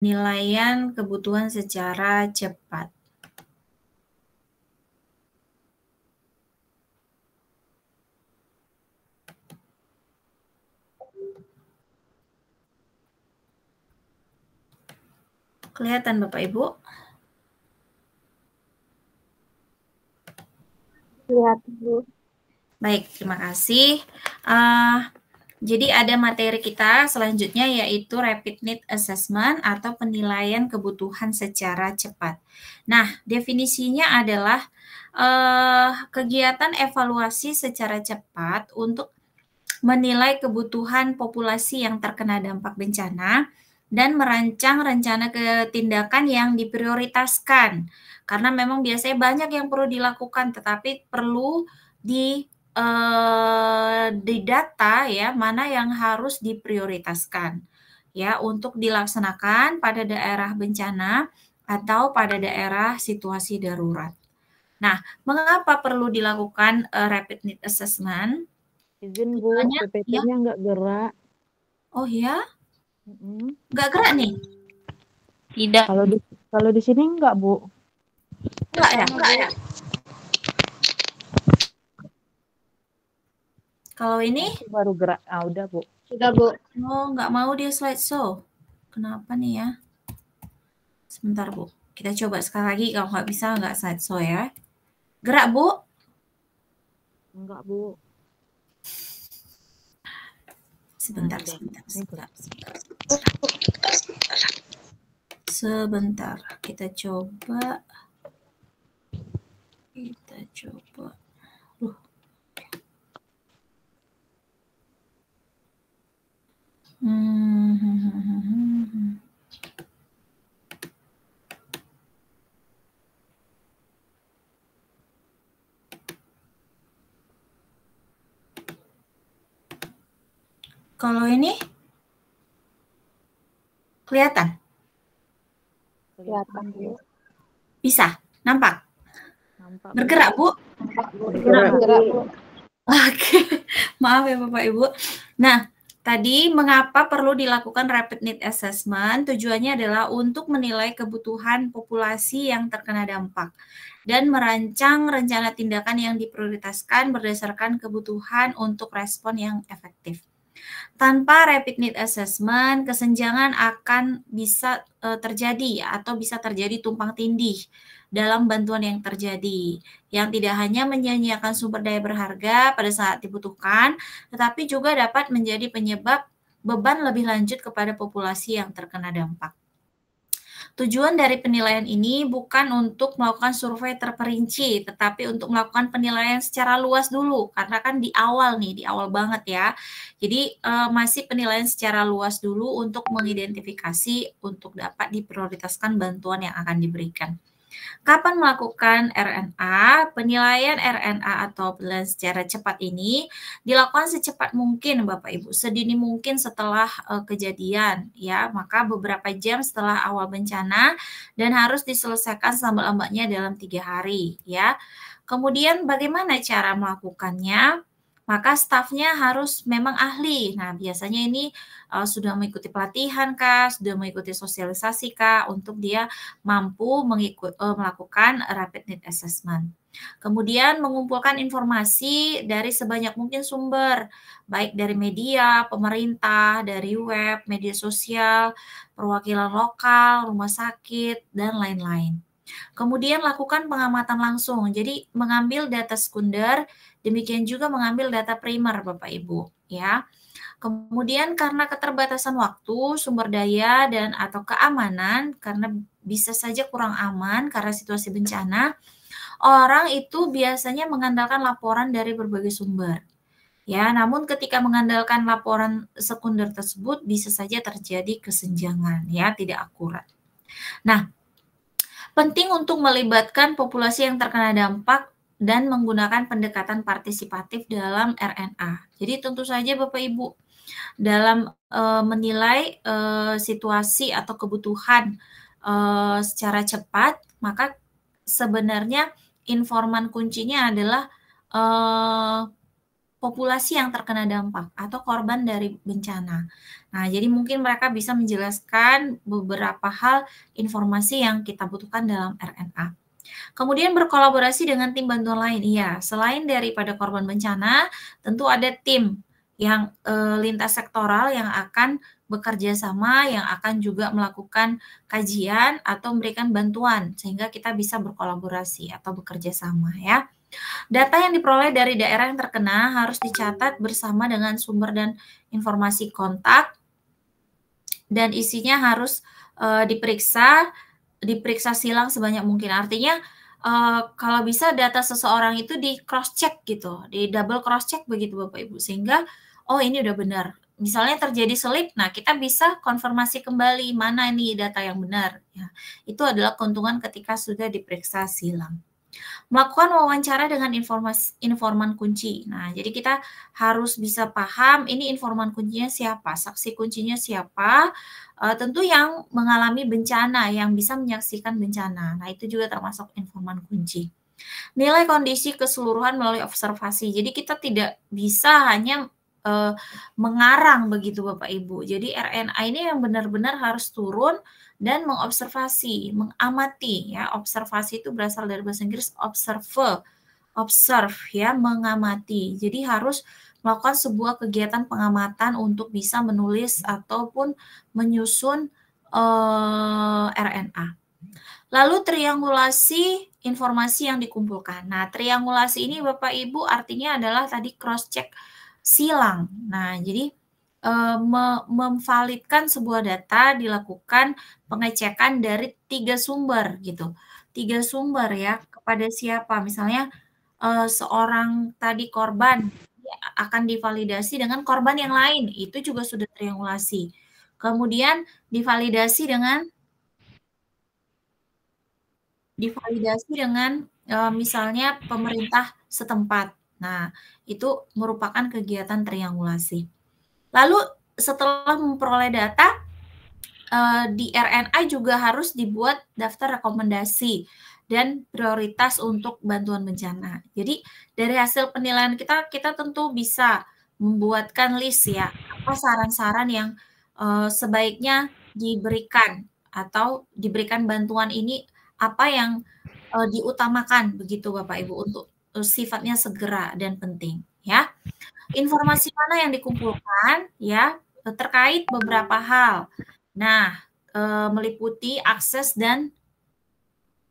penilaian kebutuhan secara cepat. Kelihatan Bapak Ibu? Kelihatan, Bu. Baik, terima kasih. Jadi ada materi kita selanjutnya yaitu Rapid Need Assessment atau penilaian kebutuhan secara cepat. Nah, definisinya adalah kegiatan evaluasi secara cepat untuk menilai kebutuhan populasi yang terkena dampak bencana dan merancang rencana tindakan yang diprioritaskan. Karena memang biasanya banyak yang perlu dilakukan, tetapi perlu di data ya mana yang harus diprioritaskan ya untuk dilaksanakan pada daerah bencana atau pada daerah situasi darurat. Nah, mengapa perlu dilakukan rapid need assessment? Izin, Bu, Tujuannya ya. PPT-nya nggak gerak. Oh ya, Mm-mm. nggak gerak nih? Tidak. Kalau di sini nggak, Bu. Nggak ya? Nggak ya? Kalau ini? Baru gerak. Ah, udah, Bu. Sudah, Bu. Oh, nggak mau dia slideshow. Kenapa nih ya? Sebentar, Bu. Kita coba sekali lagi. Kalau nggak bisa, nggak slideshow ya. Gerak, Bu? Enggak, Bu. Sebentar. Kita coba. Kalau ini kelihatan? Kelihatan, Bu. Bisa? Nampak? Nampak. Bergerak, Bu? Bergerak, Bu. Oke, maaf ya Bapak Ibu. Nah, tadi mengapa perlu dilakukan rapid need assessment? Tujuannya adalah untuk menilai kebutuhan populasi yang terkena dampak dan merancang rencana tindakan yang diprioritaskan berdasarkan kebutuhan untuk respon yang efektif. Tanpa rapid need assessment, kesenjangan akan bisa terjadi atau bisa terjadi tumpang tindih dalam bantuan yang terjadi, yang tidak hanya menyia-nyiakan sumber daya berharga pada saat dibutuhkan, tetapi juga dapat menjadi penyebab beban lebih lanjut kepada populasi yang terkena dampak. Tujuan dari penilaian ini bukan untuk melakukan survei terperinci, tetapi untuk melakukan penilaian secara luas dulu, karena kan di awal banget ya. Jadi masih penilaian secara luas dulu untuk mengidentifikasi untuk dapat diprioritaskan bantuan yang akan diberikan. Kapan melakukan RNA? Penilaian RNA atau penilaian secara cepat ini dilakukan secepat mungkin Bapak Ibu, sedini mungkin setelah kejadian ya, maka beberapa jam setelah awal bencana dan harus diselesaikan selambat-lambatnya dalam 3 hari ya. Kemudian bagaimana cara melakukannya? Maka stafnya harus memang ahli. Nah, biasanya ini sudah mengikuti pelatihan kah, sudah mengikuti sosialisasi kah untuk dia mampu melakukan rapid need assessment. Kemudian mengumpulkan informasi dari sebanyak mungkin sumber, baik dari media, pemerintah, dari web, media sosial, perwakilan lokal, rumah sakit, dan lain-lain. Kemudian lakukan pengamatan langsung. Jadi mengambil data sekunder, demikian juga mengambil data primer Bapak Ibu, ya. Kemudian karena keterbatasan waktu, sumber daya dan atau keamanan karena bisa saja kurang aman karena situasi bencana, orang itu biasanya mengandalkan laporan dari berbagai sumber. Ya, namun ketika mengandalkan laporan sekunder tersebut bisa saja terjadi kesenjangan ya, tidak akurat. Nah, penting untuk melibatkan populasi yang terkena dampak dan menggunakan pendekatan partisipatif dalam RNA. Jadi tentu saja Bapak Ibu dalam menilai situasi atau kebutuhan secara cepat, maka sebenarnya informan kuncinya adalah populasi yang terkena dampak atau korban dari bencana. Nah, jadi mungkin mereka bisa menjelaskan beberapa hal informasi yang kita butuhkan dalam RNA. Kemudian berkolaborasi dengan tim bantuan lain. Iya, selain daripada korban bencana, tentu ada tim yang lintas sektoral yang akan bekerja sama, yang akan juga melakukan kajian atau memberikan bantuan sehingga kita bisa berkolaborasi atau bekerja sama ya. Data yang diperoleh dari daerah yang terkena harus dicatat bersama dengan sumber dan informasi kontak dan isinya harus diperiksa silang sebanyak mungkin. Artinya kalau bisa data seseorang itu di cross check gitu, di double cross check begitu Bapak Ibu, sehingga oh ini udah benar. Misalnya terjadi selip, nah kita bisa konfirmasi kembali mana ini data yang benar. Ya, itu adalah keuntungan ketika sudah diperiksa silang. Melakukan wawancara dengan informan kunci. Nah, jadi kita harus bisa paham ini informan kuncinya siapa, saksi kuncinya siapa, tentu yang mengalami bencana, yang bisa menyaksikan bencana. Nah, itu juga termasuk informan kunci. Nilai kondisi keseluruhan melalui observasi. Jadi kita tidak bisa hanya mengarang begitu Bapak Ibu. Jadi RNA ini yang benar-benar harus turun dan mengobservasi, mengamati ya. Observasi itu berasal dari bahasa Inggris observe ya, mengamati. Jadi harus melakukan sebuah kegiatan pengamatan untuk bisa menulis ataupun menyusun RNA. Lalu triangulasi informasi yang dikumpulkan. Nah, triangulasi ini Bapak Ibu artinya adalah tadi cross check silang. Nah, jadi memvalidkan sebuah data dilakukan pengecekan dari 3 sumber gitu. 3 sumber ya, kepada siapa? Misalnya seorang tadi korban akan divalidasi dengan korban yang lain, itu juga sudah triangulasi. Kemudian divalidasi dengan misalnya pemerintah setempat. Nah, itu merupakan kegiatan triangulasi. Lalu setelah memperoleh data, di RNA juga harus dibuat daftar rekomendasi dan prioritas untuk bantuan bencana. Jadi dari hasil penilaian kita tentu bisa membuatkan list ya, apa saran-saran yang sebaiknya diberikan atau diberikan bantuan ini, apa yang diutamakan begitu Bapak Ibu untuk sifatnya segera dan penting ya. Informasi mana yang dikumpulkan ya terkait beberapa hal. Nah, meliputi akses dan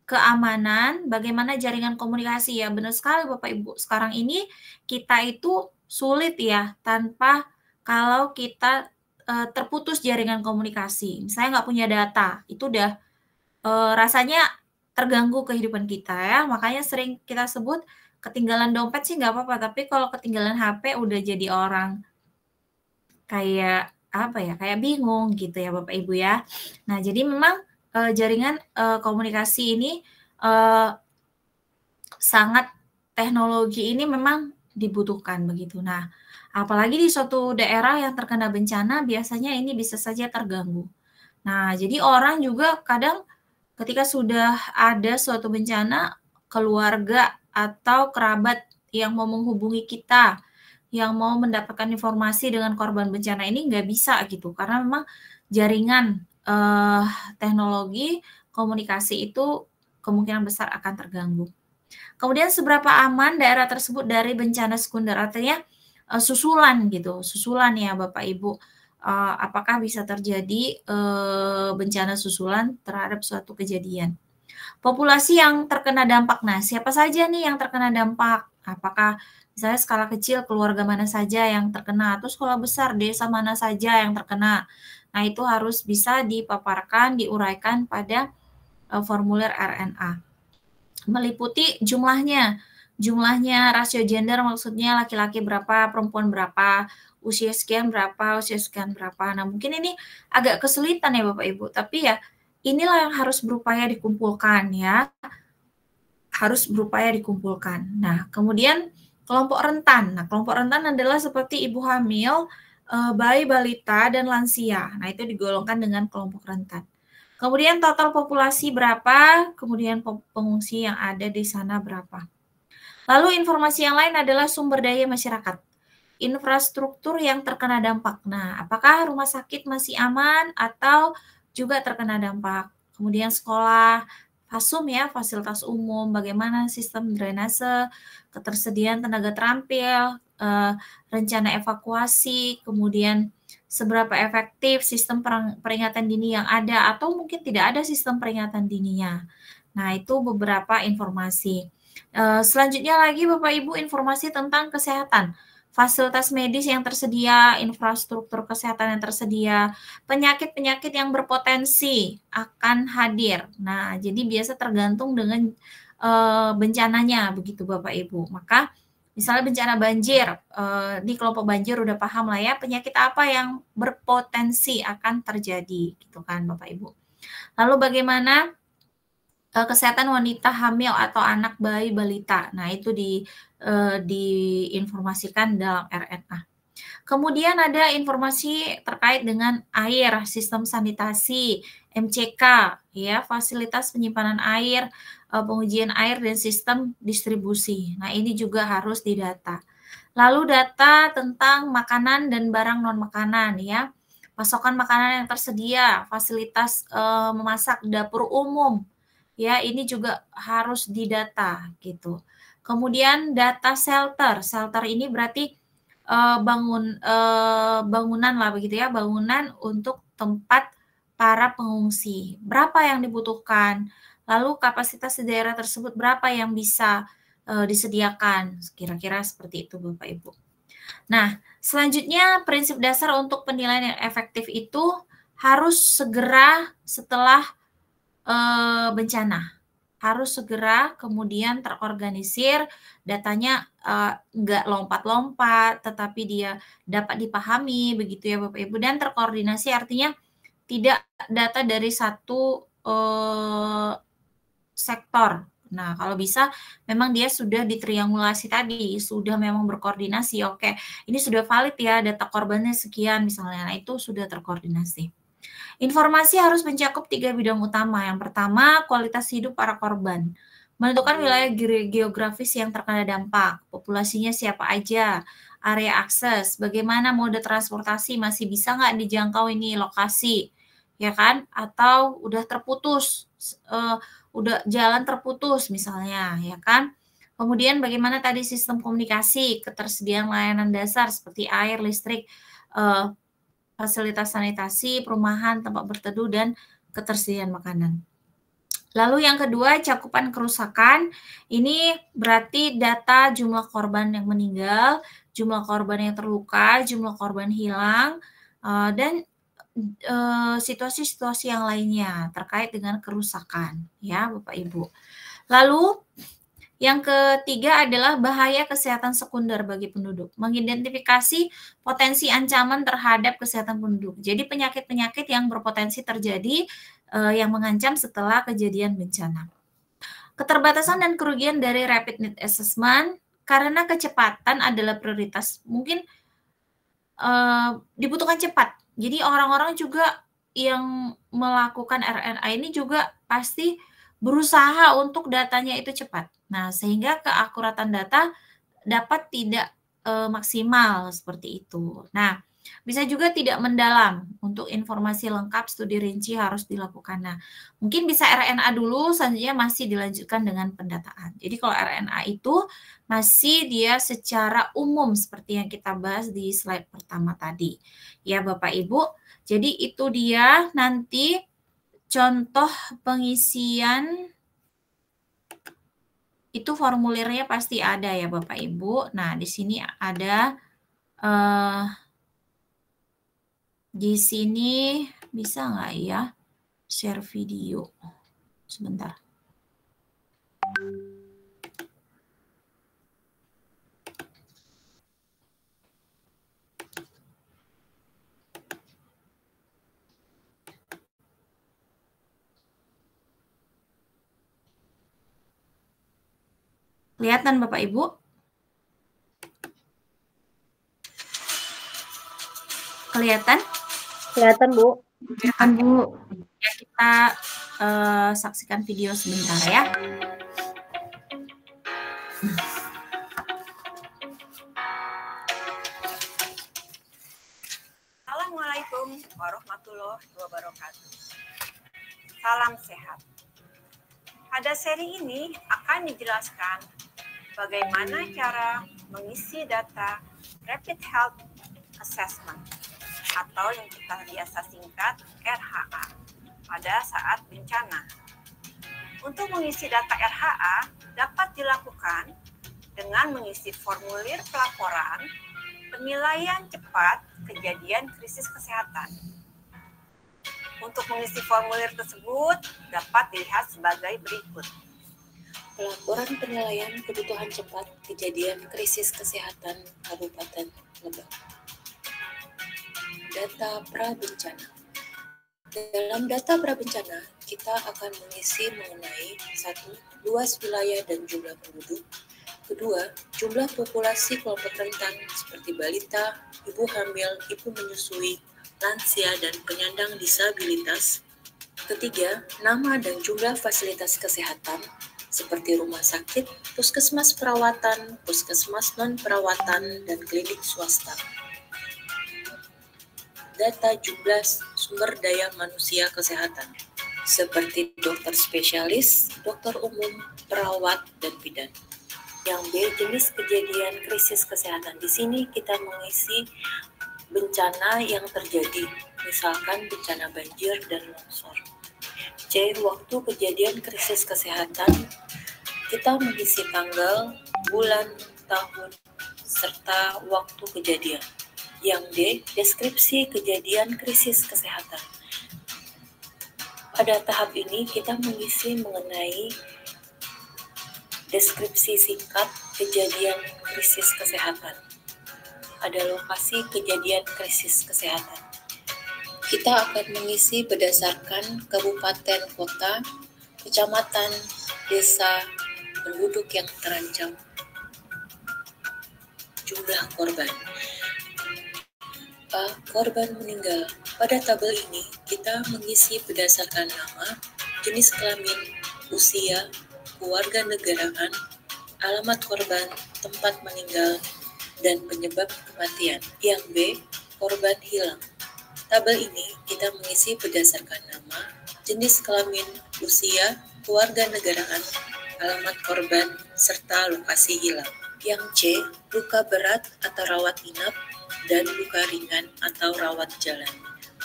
keamanan, bagaimana jaringan komunikasi ya. Benar sekali Bapak Ibu. Sekarang ini kita itu sulit ya tanpa kalau kita terputus jaringan komunikasi. Misalnya nggak punya data, itu udah rasanya terganggu kehidupan kita ya. Makanya sering kita sebut ketinggalan dompet sih nggak apa-apa, tapi kalau ketinggalan HP udah jadi orang kayak apa ya, kayak bingung gitu ya Bapak Ibu ya. Nah, jadi memang jaringan komunikasi ini sangat, teknologi ini memang dibutuhkan begitu. Nah, apalagi di suatu daerah yang terkena bencana biasanya ini bisa saja terganggu. Nah, jadi orang juga kadang ketika sudah ada suatu bencana, keluarga atau kerabat yang mau menghubungi kita, yang mau mendapatkan informasi dengan korban bencana ini nggak bisa gitu, karena memang jaringan teknologi komunikasi itu kemungkinan besar akan terganggu. Kemudian seberapa aman daerah tersebut dari bencana sekunder, artinya susulan gitu, susulan ya Bapak Ibu. Apakah bisa terjadi bencana susulan terhadap suatu kejadian. Populasi yang terkena dampak, nah siapa saja nih yang terkena dampak? Apakah misalnya skala kecil keluarga mana saja yang terkena, atau skala besar desa mana saja yang terkena. Nah itu harus bisa dipaparkan, diuraikan pada formulir RNA. Meliputi jumlahnya rasio gender, maksudnya laki-laki berapa, perempuan berapa, usia sekian berapa, usia sekian berapa. Nah mungkin ini agak kesulitan ya Bapak Ibu, tapi ya inilah yang harus berupaya dikumpulkan ya. Harus berupaya dikumpulkan. Nah, kemudian kelompok rentan. Nah, kelompok rentan adalah seperti ibu hamil, bayi balita, dan lansia. Nah, itu digolongkan dengan kelompok rentan. Kemudian total populasi berapa, kemudian pengungsi yang ada di sana berapa. Lalu informasi yang lain adalah sumber daya masyarakat. infrastruktur yang terkena dampak. Nah, apakah rumah sakit masih aman atau juga terkena dampak? Kemudian sekolah, FASUM ya, fasilitas umum, bagaimana sistem drainase, ketersediaan tenaga terampil, rencana evakuasi, kemudian seberapa efektif sistem peringatan dini yang ada atau mungkin tidak ada sistem peringatan dininya. Nah, itu beberapa informasi. Selanjutnya lagi Bapak Ibu informasi tentang kesehatan. Fasilitas medis yang tersedia, infrastruktur kesehatan yang tersedia, penyakit-penyakit yang berpotensi akan hadir. Nah, jadi biasa tergantung dengan bencananya begitu Bapak Ibu. Maka misalnya bencana banjir, di kelompok banjir udah paham lah ya penyakit apa yang berpotensi akan terjadi gitu kan Bapak Ibu. Lalu bagaimana kesehatan wanita hamil atau anak bayi balita. Nah, itu diinformasikan dalam RNA. Kemudian ada informasi terkait dengan air, sistem sanitasi, MCK, ya, fasilitas penyimpanan air, pengujian air dan sistem distribusi. Nah, ini juga harus didata. Lalu data tentang makanan dan barang non makanan, ya. Pasokan makanan yang tersedia, fasilitas memasak, dapur umum, ya, ini juga harus didata gitu. Kemudian data shelter. Shelter ini berarti bangunan lah begitu ya, bangunan untuk tempat para pengungsi. Berapa yang dibutuhkan? Lalu kapasitas di daerah tersebut berapa yang bisa disediakan? Kira-kira seperti itu Bapak Ibu. Nah, selanjutnya prinsip dasar untuk penilaian yang efektif itu harus segera setelah bencana. Harus segera kemudian terorganisir, datanya nggak lompat-lompat, tetapi dia dapat dipahami begitu ya Bapak Ibu, dan terkoordinasi artinya tidak data dari satu sektor. Nah, kalau bisa memang dia sudah ditriangulasi tadi, sudah memang berkoordinasi. Oke, ini sudah valid ya, data korbannya sekian misalnya. Nah, itu sudah terkoordinasi. Informasi harus mencakup 3 bidang utama. Yang pertama, kualitas hidup para korban. Menentukan wilayah geografis yang terkena dampak, populasinya siapa aja, area akses, bagaimana mode transportasi, masih bisa nggak dijangkau ini lokasi, ya kan? Atau udah terputus, udah jalan terputus misalnya, ya kan? Kemudian bagaimana tadi sistem komunikasi, ketersediaan layanan dasar seperti air, listrik, fasilitas sanitasi, perumahan, tempat berteduh, dan ketersediaan makanan. Lalu yang kedua, cakupan kerusakan. Ini berarti data jumlah korban yang meninggal, jumlah korban yang terluka, jumlah korban hilang, dan situasi-situasi yang lainnya terkait dengan kerusakan, ya Bapak Ibu. Lalu yang ketiga adalah bahaya kesehatan sekunder bagi penduduk. Mengidentifikasi potensi ancaman terhadap kesehatan penduduk. Jadi penyakit-penyakit yang berpotensi terjadi yang mengancam setelah kejadian bencana. Keterbatasan dan kerugian dari rapid need assessment karena kecepatan adalah prioritas. Mungkin dibutuhkan cepat. Jadi orang-orang juga yang melakukan RNA ini juga pasti berusaha untuk datanya itu cepat. Nah, sehingga keakuratan data dapat tidak maksimal seperti itu. Nah, bisa juga tidak mendalam. Untuk informasi lengkap, studi rinci harus dilakukan. Nah, mungkin bisa RNA dulu, selanjutnya masih dilanjutkan dengan pendataan. Jadi kalau RNA itu masih dia secara umum seperti yang kita bahas di slide pertama tadi. Ya Bapak Ibu, jadi itu dia nanti contoh pengisian itu formulirnya pasti ada ya Bapak Ibu. Nah, di sini ada di sini bisa nggak ya share video? Sebentar. Kelihatan Bapak Ibu? Kelihatan? Kelihatan, Bu. Kelihatan, Bu. Ya, kita saksikan video sebentar ya. Salam sehat. Pada seri ini akan dijelaskan bagaimana cara mengisi data Rapid Health Assessment atau yang kita biasa singkat RHA pada saat bencana. Untuk mengisi data RHA dapat dilakukan dengan mengisi formulir pelaporan penilaian cepat kejadian krisis kesehatan. Untuk mengisi formulir tersebut dapat dilihat sebagai berikut. Pelaporan penilaian kebutuhan cepat kejadian krisis kesehatan Kabupaten Lebak. Data prabencana. Dalam data prabencana, kita akan mengisi mengenai 1. Luas wilayah dan jumlah penduduk. 2. Jumlah populasi kelompok rentan seperti balita, ibu hamil, ibu menyusui, lansia, dan penyandang disabilitas. 3. Nama dan jumlah fasilitas kesehatan seperti rumah sakit, puskesmas perawatan, puskesmas non-perawatan, dan klinik swasta. Data jumlah sumber daya manusia kesehatan seperti dokter spesialis, dokter umum, perawat, dan bidan. Yang B, jenis kejadian krisis kesehatan. Di sini kita mengisi bencana yang terjadi, misalkan bencana banjir dan longsor. C, waktu kejadian krisis kesehatan, kita mengisi tanggal, bulan, tahun, serta waktu kejadian. Yang D, deskripsi kejadian krisis kesehatan. Pada tahap ini kita mengisi mengenai deskripsi singkat kejadian krisis kesehatan. Ada lokasi kejadian krisis kesehatan. Kita akan mengisi berdasarkan kabupaten, kota, kecamatan, desa, penduduk yang terancam, jumlah korban. A. Korban meninggal. Pada tabel ini, kita mengisi berdasarkan nama, jenis kelamin, usia, kewarganegaraan, alamat korban, tempat meninggal, dan penyebab kematian. Yang B. Korban hilang. Tabel ini kita mengisi berdasarkan nama, jenis kelamin, usia, kewarganegaraan, alamat korban, serta lokasi hilang. Yang C. Luka berat atau rawat inap, dan luka ringan atau rawat jalan.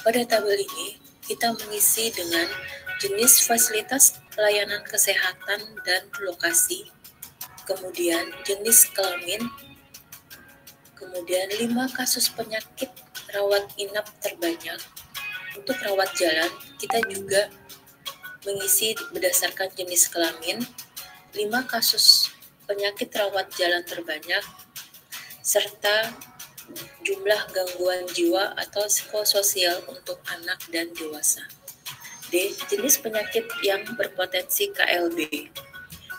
Pada tabel ini, kita mengisi dengan jenis fasilitas pelayanan kesehatan dan lokasi, kemudian jenis kelamin, kemudian 5 kasus penyakit rawat inap terbanyak. Untuk rawat jalan, kita juga mengisi berdasarkan jenis kelamin, 5 kasus penyakit rawat jalan terbanyak, serta jumlah gangguan jiwa atau psikososial untuk anak dan dewasa. D. Jenis penyakit yang berpotensi KLB.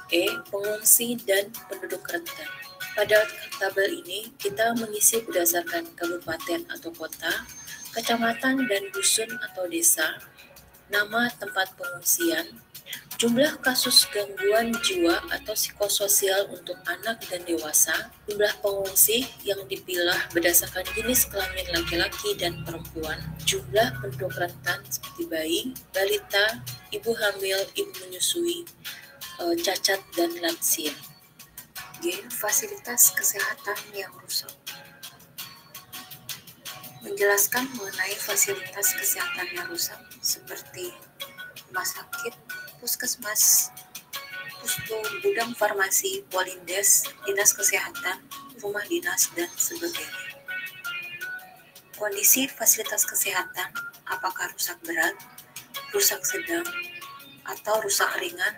E. Pengungsi dan penduduk rentan. Pada tabel ini, kita mengisi berdasarkan kabupaten atau kota, kecamatan dan dusun atau desa, nama tempat pengungsian, jumlah kasus gangguan jiwa atau psikososial untuk anak dan dewasa, jumlah pengungsi yang dipilah berdasarkan jenis kelamin laki-laki dan perempuan, jumlah penduduk rentan seperti bayi, balita, ibu hamil, ibu menyusui, cacat, dan lansia. G. Fasilitas kesehatan yang rusak. Menjelaskan mengenai fasilitas kesehatan yang rusak seperti rumah sakit, puskesmas, pusko, gudang farmasi, polindes, dinas kesehatan, rumah dinas, dan sebagainya. Kondisi fasilitas kesehatan, apakah rusak berat, rusak sedang, atau rusak ringan,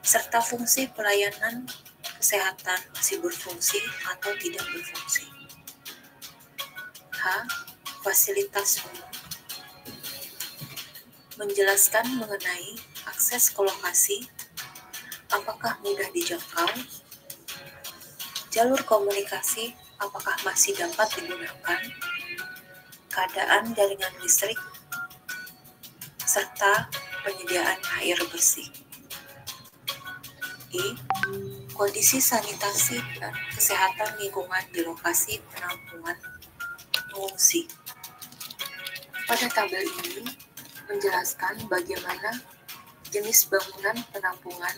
serta fungsi pelayanan kesehatan masih berfungsi atau tidak berfungsi. H. Fasilitas umum. Menjelaskan mengenai akses ke lokasi, apakah mudah dijangkau, jalur komunikasi, apakah masih dapat digunakan, keadaan jaringan listrik, serta penyediaan air bersih. I. Kondisi sanitasi dan kesehatan lingkungan di lokasi penampungan pengungsi. Pada tabel ini menjelaskan bagaimana jenis bangunan penampungan,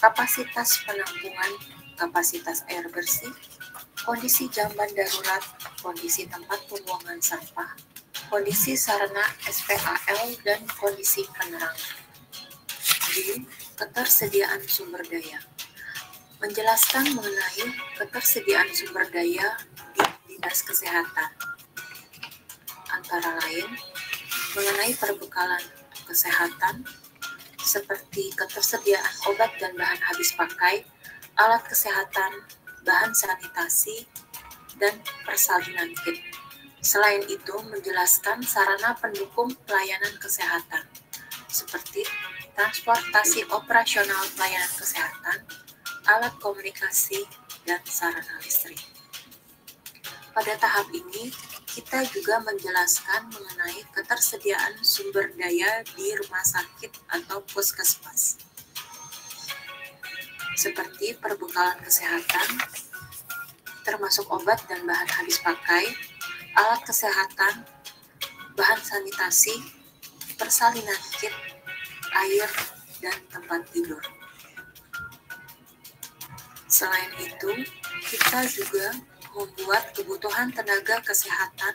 kapasitas penampungan, kapasitas air bersih, kondisi jamban darurat, kondisi tempat pembuangan sampah, kondisi sarana SPAL, dan kondisi penerangan. D. Ketersediaan sumber daya. Menjelaskan mengenai ketersediaan sumber daya di Dinas Kesehatan. Antara lain, mengenai perbekalan kesehatan, seperti ketersediaan obat dan bahan habis pakai, alat kesehatan, bahan sanitasi, dan persalinan kit. Selain itu, menjelaskan sarana pendukung pelayanan kesehatan, seperti transportasi operasional pelayanan kesehatan, alat komunikasi, dan sarana listrik. Pada tahap ini, kita juga menjelaskan mengenai ketersediaan sumber daya di rumah sakit atau puskesmas, seperti perbekalan kesehatan, termasuk obat dan bahan habis pakai, alat kesehatan, bahan sanitasi, persalinan kit, air, dan tempat tidur. Selain itu, kita juga membuat kebutuhan tenaga kesehatan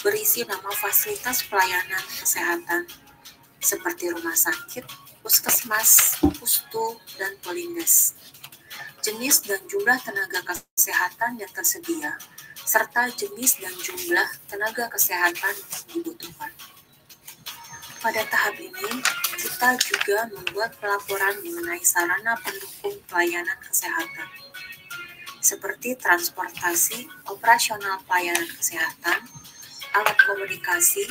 berisi nama fasilitas pelayanan kesehatan seperti rumah sakit, puskesmas, pustu, dan polindes, jenis dan jumlah tenaga kesehatan yang tersedia, serta jenis dan jumlah tenaga kesehatan yang dibutuhkan. Pada tahap ini, kita juga membuat pelaporan mengenai sarana pendukung pelayanan kesehatan, seperti transportasi, operasional pelayanan kesehatan, alat komunikasi,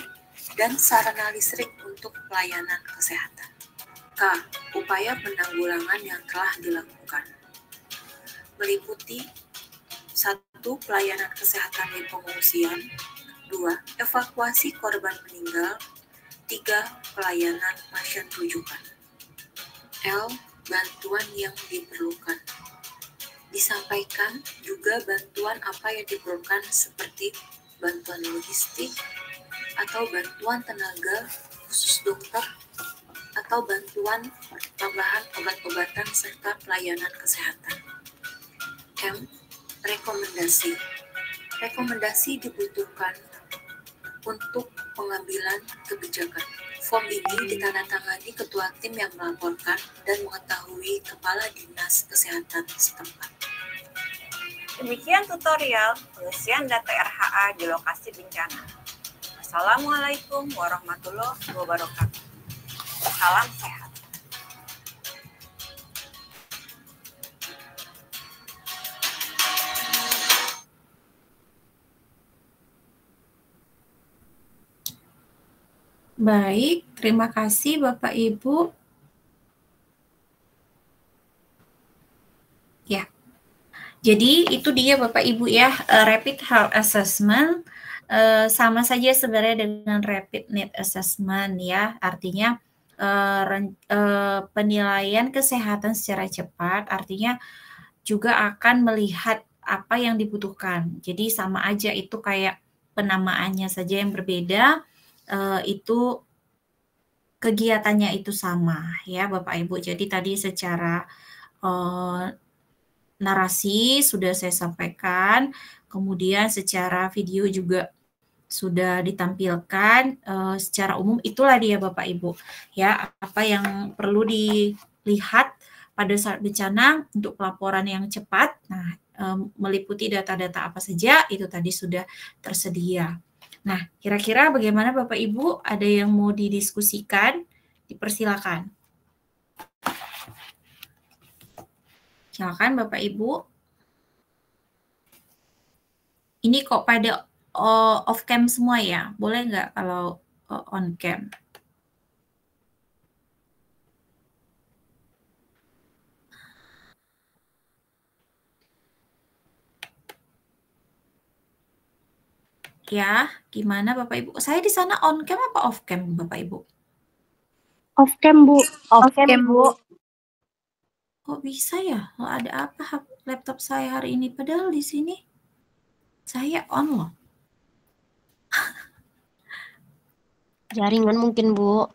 dan sarana listrik untuk pelayanan kesehatan. K. Upaya penanggulangan yang telah dilakukan. Meliputi 1. Pelayanan kesehatan di pengungsian, 2. Evakuasi korban meninggal, 3. Pelayanan pasien rujukan. L. Bantuan yang diperlukan. Disampaikan juga bantuan apa yang diperlukan seperti bantuan logistik atau bantuan tenaga khusus dokter atau bantuan tambahan obat-obatan serta pelayanan kesehatan. M. Rekomendasi. Rekomendasi dibutuhkan untuk pengambilan kebijakan. Form ini ditandatangani ketua tim yang melaporkan dan mengetahui kepala dinas kesehatan setempat. Demikian tutorial pengisian data RHA di lokasi bencana. Assalamualaikum warahmatullahi wabarakatuh. Salam sehat. Baik, terima kasih Bapak Ibu. Ya, jadi itu dia Bapak Ibu ya, Rapid Health Assessment sama saja sebenarnya dengan Rapid Need Assessment ya, artinya penilaian kesehatan secara cepat, artinya juga akan melihat apa yang dibutuhkan. Jadi sama aja, itu kayak penamaannya saja yang berbeda. Itu kegiatannya itu sama ya Bapak Ibu. Jadi tadi secara narasi sudah saya sampaikan, kemudian secara video juga sudah ditampilkan. Secara umum itulah dia Bapak Ibu ya, apa yang perlu dilihat pada saat bencana untuk pelaporan yang cepat. Nah, meliputi data-data apa saja itu tadi sudah tersedia. Nah, kira-kira bagaimana Bapak Ibu? Ada yang mau didiskusikan? Dipersilakan. Silakan Bapak Ibu. Ini kok pada off cam semua ya? Boleh nggak kalau on cam? Ya, gimana Bapak Ibu? Saya di sana on cam apa off cam Bapak Ibu? Off cam, Bu. Off cam, Bu. Kok bisa ya? Oh, ada apa laptop saya hari ini? Padahal di sini saya on loh. Jaringan mungkin, Bu.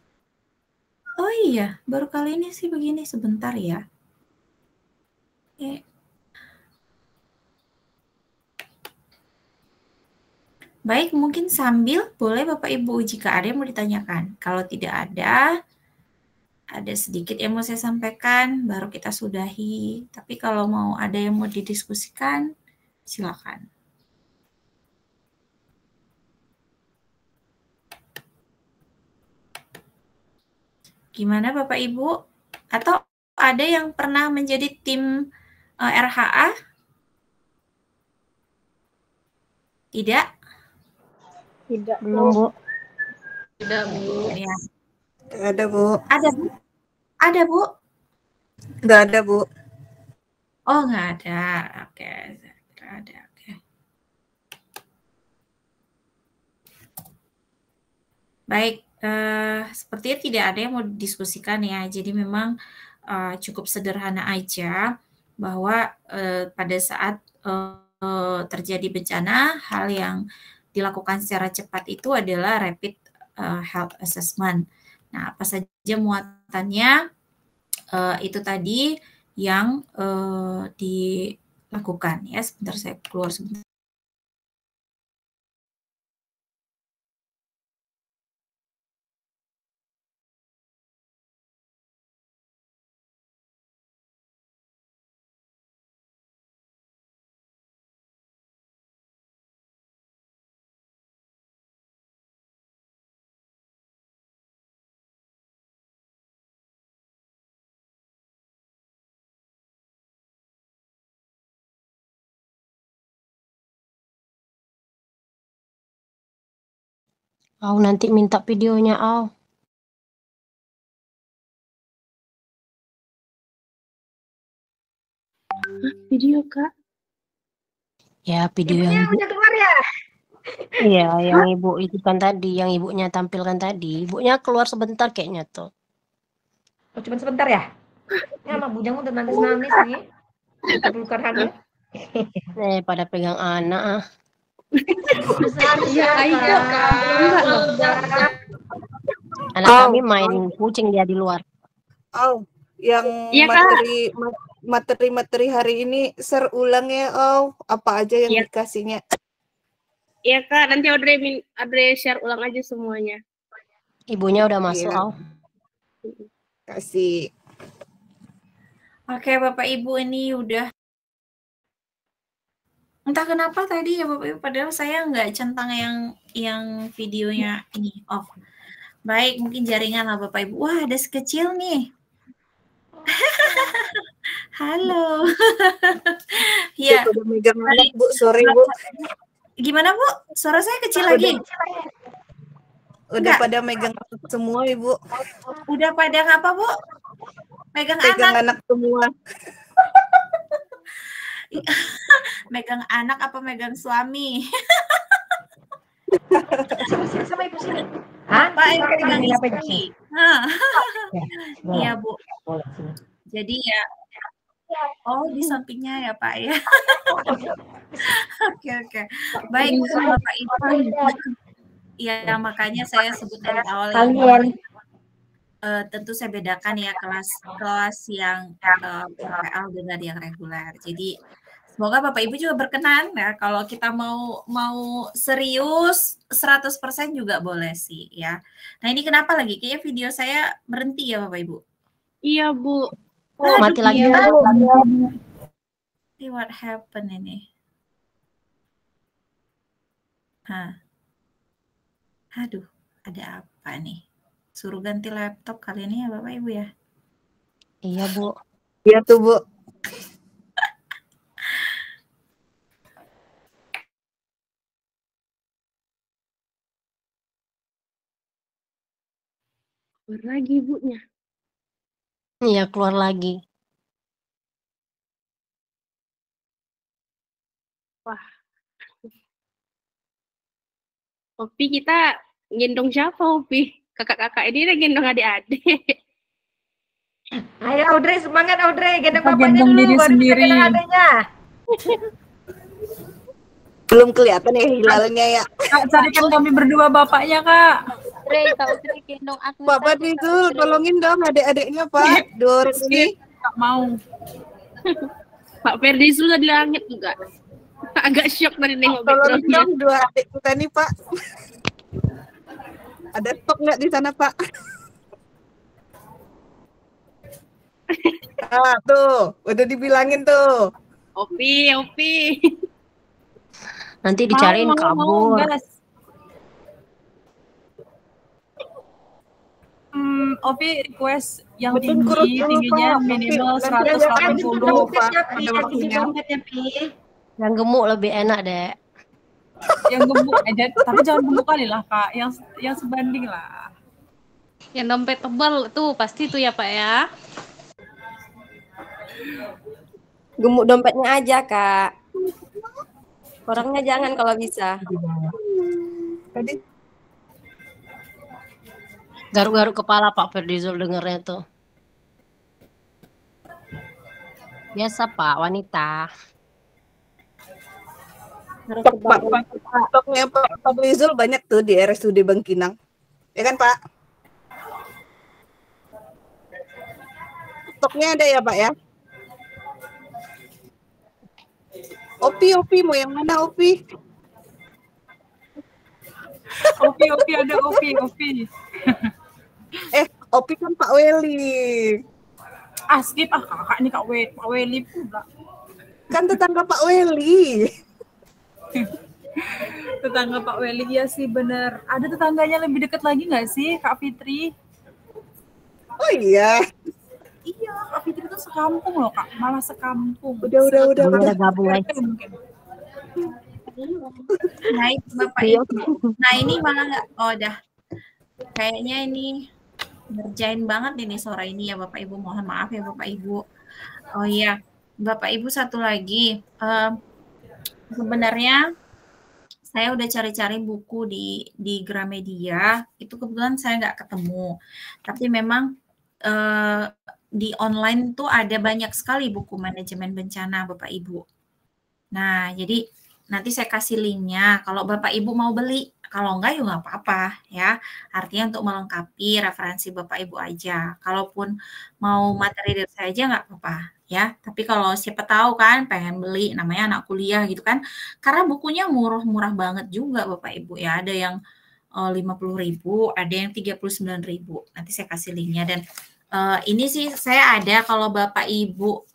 Oh iya, baru kali ini sih begini, sebentar ya. Baik, mungkin sambil boleh Bapak Ibu jika ada yang mau ditanyakan. Kalau tidak ada sedikit yang mau saya sampaikan, baru kita sudahi. Tapi kalau mau ada yang mau didiskusikan, silakan. Gimana Bapak Ibu? Atau ada yang pernah menjadi tim RHA? Tidak? Tidak, Belum, Bu. Tidak, Bu. Ya. Nggak ada, Bu. Ada, Bu? Ada, Bu? Nggak ada, Bu. Oh, nggak ada. Oke, nggak ada. Oke. Baik, sepertinya tidak ada yang mau didiskusikan ya. Jadi memang cukup sederhana aja bahwa pada saat terjadi bencana, hal yang dilakukan secara cepat itu adalah rapid health assessment. Nah, apa saja muatannya itu tadi yang dilakukan ya. Sebentar saya keluar sebentar. Nanti minta videonya, Video, Kak. Ya, video yang udah keluar ya? Iya, yang ibu itu kan tadi, yang ibunya tampilkan tadi. Ibunya keluar sebentar kayaknya tuh. Oh, cuma sebentar ya? Ya, sama bujang udah nangis-nangis nih. Kita pelukan hamil. Pada pegang anak. Iya, ayo, Kak. Anak kami main kucing dia di luar. Oh, yang Iya, Kak. materi hari ini share ulang ya, apa aja yang Iya. dikasihnya. Iya, Kak. Nanti Audrey share ulang aja semuanya. Ibunya udah masuk, Iya. Kasih. Oke, Bapak Ibu, ini udah entah kenapa tadi ya Bapak Ibu, padahal saya nggak centang yang videonya ini off. Baik, mungkin jaringan lah Bapak Ibu. Wah, ada sekecil nih. Halo. Ya. Udah megang anak, Bu. Sorry, Bu. Gimana, Bu? Suara saya kecil lagi? Udah Enggak. pada megang anak semua, Ibu. Udah pada apa, Bu? Megang Pegang anak. anak semua. Megang anak apa megang suami? Sama ibu sini. Hah? Pak yang pegang Ini apa istri. sih? Iya, Bu. Boleh sini. Jadi ya, di sampingnya ya Pak ya. Oke. Baik, Bapak Ibu. Ya, makanya saya sebut dari awal ini. Tentu saya bedakan ya kelas yang PL dengan yang reguler. Jadi semoga Bapak Ibu juga berkenan ya kalau kita mau serius 100% juga boleh sih ya. Nah, ini kenapa lagi? Kayaknya video saya berhenti ya Bapak Ibu. Iya, Bu. Mati lagi. See what happened ini? Aduh, ada apa nih? Suruh ganti laptop kali ini ya Bapak Ibu ya. Iya, Bu. Iya tuh, Bu. Keluar lagi ibunya. Iya, keluar lagi. Wah. Opi, kita gendong siapa, Opi? Kakak-kakak ini udah gendong adik-adik. Ayo Audrey, semangat Audrey. Gendong Apa bapaknya gendong dulu, diri baru sendiri? kita gendong adiknya. Belum kelihatan ya hilalnya ya. Kak, carikan kami berdua bapaknya, Kak. Trey, Kak Utri gendong Agnes Pak aja, Kak Fadlizul, Utri. tolongin dong adik-adiknya Pak. Dua orang ini. Nggak mau. Pak Ferdizul di langit juga. Agak shock tadi nengok Tolongin backgroundnya. dong dua adik kita nih Pak. Ada stok nggak di sana Pak? Ah tuh, udah dibilangin tuh. Opi. Nanti dicariin kabur. gas. Opi request yang Betul, kurus tinggi, dulu, tingginya Pak. minimal Nanti aja kan 180. dulu, Pak. Ada Pi, waktunya. dompetnya, Pi. Yang gemuk lebih enak, Dek. Yang gemuk aja, tapi jangan gemuk kali lah Kak, yang sebanding lah. Yang dompet tebal tuh pasti tuh ya Pak ya. Gemuk dompetnya aja, Kak. Orangnya jangan kalau bisa. Tadi Garuk-garuk kepala Pak Ferdizul dengernya tuh. Biasa Pak, wanita. stoknya Pak Fadlizul banyak tuh di RSUD Bangkinang. Ya kan Pak? Stoknya ada ya Pak ya? Opi, mau yang mana Opi? Opi ada Opi. Opi kan Pak Weli. Skip kakak ini Pak Weli pula. Kan tetangga Pak Weli. Tetangga Pak Weli ya sih bener. Ada tetangganya lebih dekat lagi nggak sih Kak Fitri? Oh iya. Iya, Kak Fitri tuh sekampung loh Kak, malah sekampung. Udah. Udah gabung guys. Naik Bapak Ibu. Nah ini malah nggak, udah. Kayaknya ini ngerjain banget ini sore ini ya Bapak Ibu. Mohon maaf ya Bapak Ibu. Oh iya, Bapak Ibu satu lagi. Sebenarnya saya udah cari-cari buku di Gramedia. Itu kebetulan saya nggak ketemu. Tapi memang di online tuh ada banyak sekali buku manajemen bencana Bapak Ibu. Nah, jadi nanti saya kasih linknya kalau Bapak Ibu mau beli. Kalau enggak ya nggak apa-apa ya. Artinya untuk melengkapi referensi Bapak Ibu aja. Kalaupun mau materi dari saya aja nggak apa-apa ya. Tapi kalau siapa tahu kan pengen beli, namanya anak kuliah gitu kan. Karena bukunya murah-murah banget juga Bapak Ibu ya. Ada yang 50.000, ada yang 39.000. Nanti saya kasih linknya dan ini sih saya ada kalau Bapak Ibu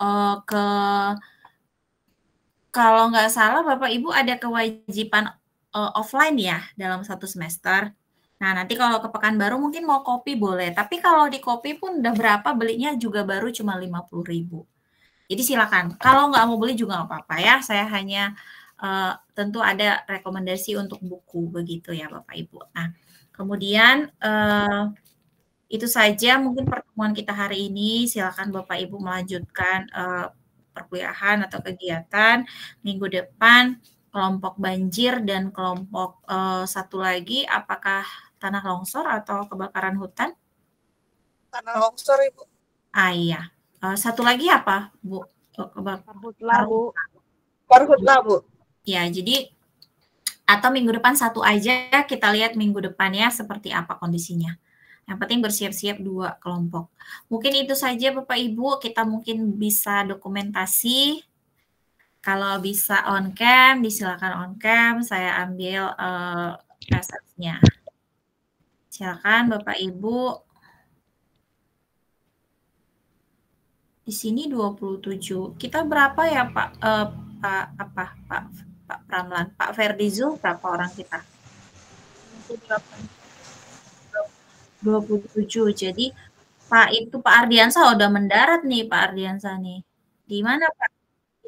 kalau nggak salah Bapak Ibu ada kewajiban offline ya dalam satu semester. Nah nanti kalau ke Pekanbaru mungkin mau kopi boleh. Tapi kalau di kopi pun udah berapa belinya juga baru cuma 50.000. Jadi silakan. Kalau nggak mau beli juga nggak apa-apa ya. Saya hanya tentu ada rekomendasi untuk buku begitu ya Bapak Ibu. Nah kemudian itu saja mungkin pertemuan kita hari ini. Silakan Bapak Ibu melanjutkan perkuliahan atau kegiatan minggu depan. Kelompok banjir dan kelompok satu lagi apakah tanah longsor atau kebakaran hutan? Tanah longsor Ibu. Iya. Satu lagi apa Bu? Karhutlah Bu. Ya jadi atau minggu depan satu aja kita lihat minggu depan ya seperti apa kondisinya. Yang penting bersiap-siap 2 kelompok. Mungkin itu saja Bapak Ibu, kita mungkin bisa dokumentasi. Kalau bisa on cam, disilakan on cam, saya ambil presentasinya. Silakan Bapak Ibu. Di sini 27. Kita berapa ya Pak Pak Pramlan? Pak Ferdizul berapa orang kita? 27. Jadi Pak Ardiansa udah mendarat nih Pak Ardiansa nih. Di mana Pak?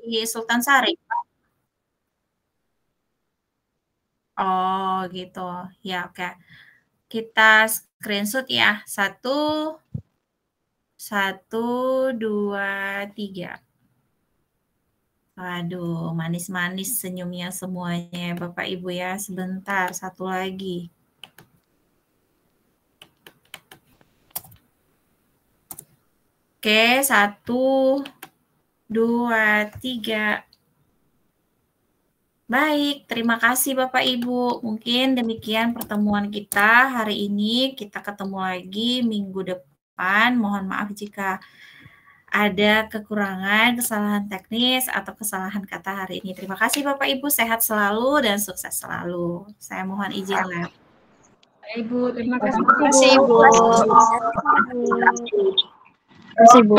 Di Sultan Sari. Oh gitu. Ya oke. Kita screenshot ya. 1, 2, 3. Waduh, manis-manis senyumnya semuanya Bapak Ibu ya. Sebentar, satu lagi. Oke, 1, 2, 3. Baik, terima kasih Bapak Ibu. Mungkin demikian pertemuan kita hari ini. Kita ketemu lagi minggu depan. Mohon maaf jika ada kekurangan, kesalahan teknis, atau kesalahan kata hari ini. Terima kasih Bapak Ibu, sehat selalu dan sukses selalu. Saya mohon izin lab. Ibu, terima Terima kasih. kasih, Bu. Terima kasih, Bu.